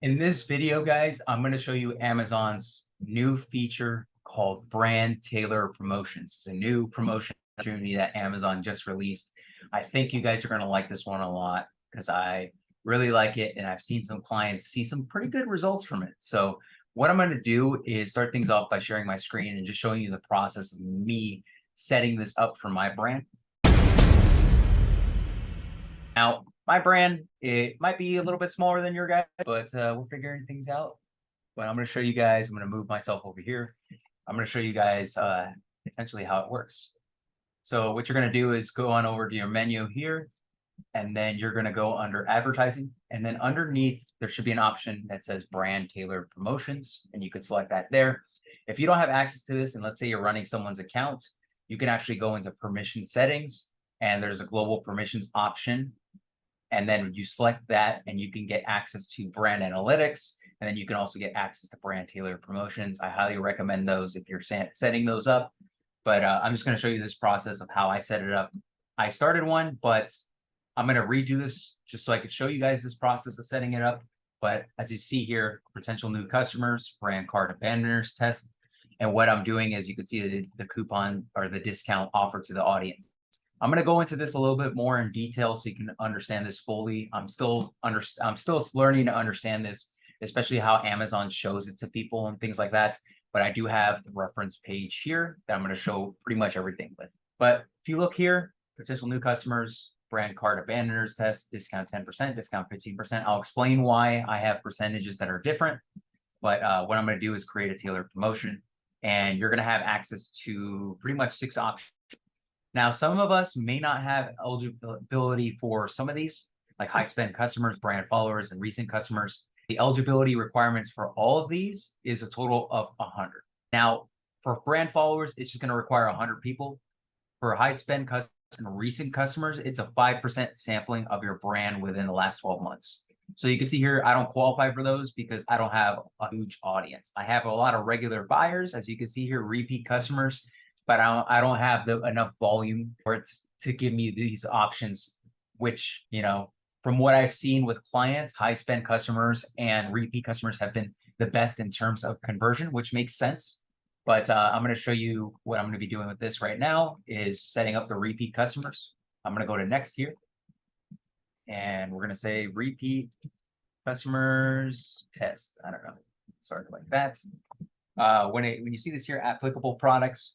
In this video, guys, I'm going to show you Amazon's new feature called Brand Tailor Promotions. It's a new promotion opportunity that Amazon just released. I think you guys are going to like this one a lot because I really like it, and I've seen some clients see some pretty good results from it. So what I'm going to do is start things off by sharing my screen and just showing you the process of me setting this up for my brand. Now, my brand, it might be a little bit smaller than your guys, but we're figuring things out. But I'm going to show you guys, I'm going to move myself over here. I'm going to show you guys essentially how it works. So what you're going to do is go on over to your menu here, and then you're going to go under advertising. And then underneath, there should be an option that says brand tailored promotions, and you can select that there. If you don't have access to this, and let's say you're running someone's account, you can actually go into permission settings, and there's a global permissions option. And then you select that and you can get access to brand analytics. And then you can also get access to brand tailored promotions. I highly recommend those if you're setting those up. But I'm just going to show you this process of how I set it up. I started one, but I'm going to redo this just so I could show you guys this process of setting it up. But as you see here, potential new customers, brand card abandoners test. And what I'm doing is you can see the coupon or the discount offered to the audience. I'm going to go into this a little bit more in detail so you can understand this fully. I'm still learning to understand this, especially how Amazon shows it to people and things like that. But I do have the reference page here that I'm going to show pretty much everything with. But if you look here, potential new customers, brand card abandoners test, discount 10%, discount 15%. I'll explain why I have percentages that are different. But what I'm going to do is create a tailored promotion, and you're going to have access to pretty much 6 options. Now, some of us may not have eligibility for some of these, like high spend customers, brand followers, and recent customers. The eligibility requirements for all of these is a total of 100. Now, for brand followers, it's just going to require 100 people. For high spend customers and recent customers, it's a 5% sampling of your brand within the last 12 months. So you can see here, I don't qualify for those because I don't have a huge audience. I have a lot of regular buyers, as you can see here, repeat customers, but I don't have enough volume for it to give me these options, which, from what I've seen with clients, high spend customers and repeat customers have been the best in terms of conversion, which makes sense. But I'm going to show you what I'm going to be doing with this right now is setting up the repeat customers. I'm going to go to next here, and we're going to say repeat customers test. I don't know, start like that. When you see this here, applicable products,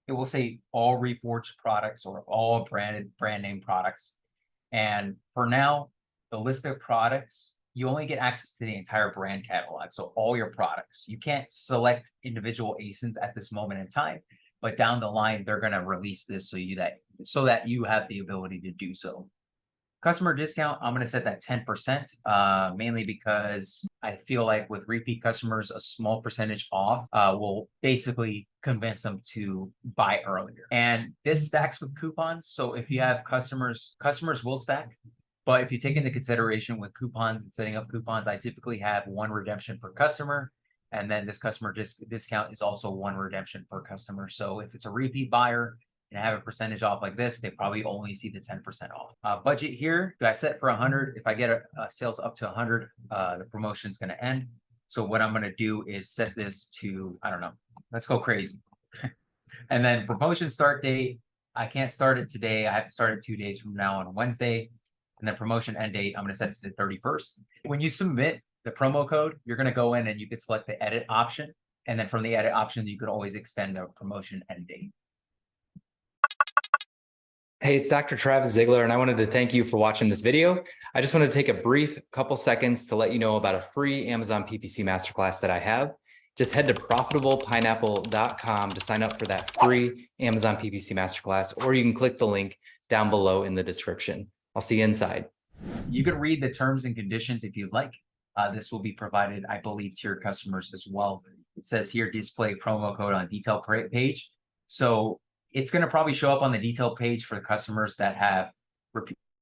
it will say all Reforged products or all brand name products. And for now, the list of products, you only get access to the entire brand catalog. So all your products, you can't select individual ASINs at this moment in time, but down the line, they're going to release this so that you have the ability to do so. Customer discount, I'm going to set that 10%, mainly because I feel like with repeat customers, a small percentage off will basically convince them to buy earlier. And this stacks with coupons. So if you have customers will stack. But if you take into consideration with coupons and setting up coupons, I typically have 1 redemption per customer. And then this customer discount is also 1 redemption per customer. So if it's a repeat buyer, and have a percentage off like this, they probably only see the 10% off. Budget here, I set for 100. If I get a sales up to 100, the promotion is going to end. So what I'm going to do is set this to, I don't know, let's go crazy. And then promotion start date, I can't start it today. I have to start it 2 days from now on Wednesday. And then promotion end date, I'm going to set it to the 31st. When you submit the promo code, you're going to go in and you can select the edit option. And then from the edit option, you could always extend the promotion end date. Hey, it's Dr. Travis Ziegler, and I wanted to thank you for watching this video. I just want to take a brief couple seconds to let you know about a free Amazon PPC Masterclass that I have. Just head to profitablepineapple.com to sign up for that free Amazon PPC Masterclass, or you can click the link down below in the description. I'll see you inside. You can read the terms and conditions if you'd like. This will be provided, I believe, to your customers as well. It says here, display promo code on detail page. So it's going to probably show up on the detail page for the customers that have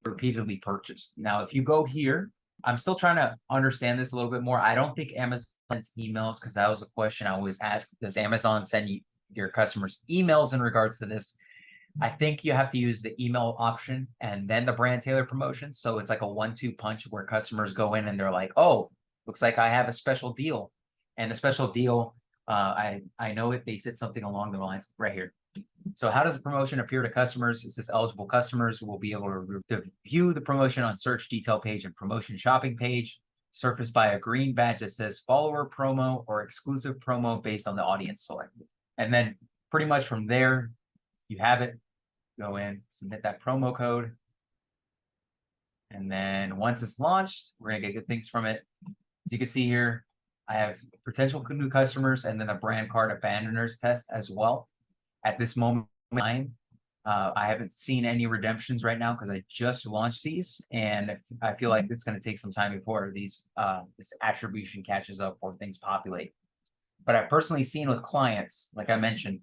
repeatedly purchased. Now, if you go here, I'm still trying to understand this a little bit more. I don't think Amazon sends emails, because that was a question I always asked. Does Amazon send your customers emails in regards to this? I think you have to use the email option and then the brand tailored promotion. So it's like a 1-2 punch where customers go in and they're like, oh, looks like I have a special deal. And the special deal, I know it, they said something along the lines right here. So how does the promotion appear to customers? It says eligible customers will be able to view the promotion on search detail page and promotion shopping page, surfaced by a green badge that says follower promo or exclusive promo based on the audience selected. And then pretty much from there, you have it. Go in, submit that promo code. And then once it's launched, we're gonna get good things from it. As you can see here, I have potential new customers and then a brand card abandoners test as well. At this moment in time, I haven't seen any redemptions right now because I just launched these, and I feel like it's going to take some time before these this attribution catches up or things populate. But I've personally seen with clients, like I mentioned,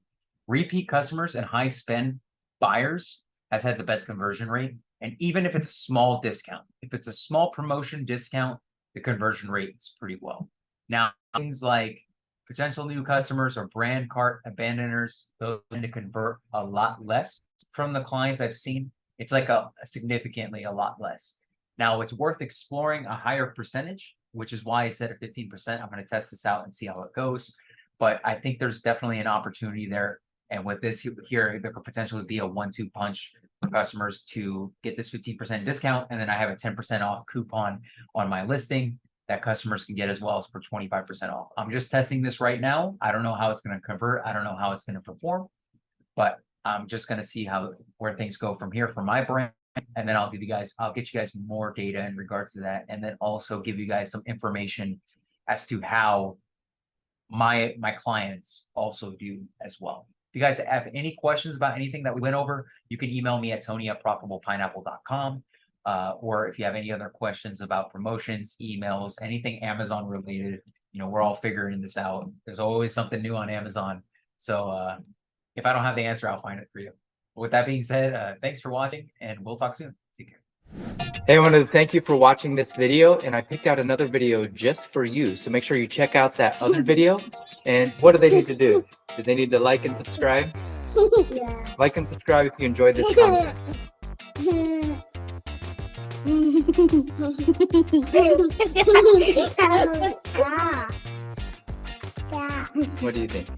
repeat customers and high spend buyers has had the best conversion rate. And even if it's a small discount, if it's a small promotion discount, the conversion rate is pretty well. Now, things like potential new customers or brand cart abandoners, those tend to convert a lot less from the clients I've seen. It's like a significantly a lot less. Now, it's worth exploring a higher percentage, which is why I said a 15%. I'm going to test this out and see how it goes. But I think there's definitely an opportunity there. And with this here, there could potentially be a 1-2 punch for customers to get this 15% discount. And then I have a 10% off coupon on my listing that customers can get as well as for 25% off. I'm just testing this right now. I don't know how it's going to convert. I don't know how it's going to perform, but I'm just going to see where things go from here for my brand. And then I'll get you guys more data in regards to that. And then also give you guys some information as to how my clients also do as well. If you guys have any questions about anything that we went over, you can email me at tony@profitablepineapple.com. Or if you have any other questions about promotions, emails, anything Amazon related, we're all figuring this out. There's always something new on Amazon. So if I don't have the answer, I'll find it for you. With that being said, thanks for watching and we'll talk soon. Take care. Hey, I wanted to thank you for watching this video, and I picked out another video just for you. So make sure you check out that other video. And what do they need to do? Do they need to like and subscribe? Yeah. Like and subscribe if you enjoyed this content. What do you think?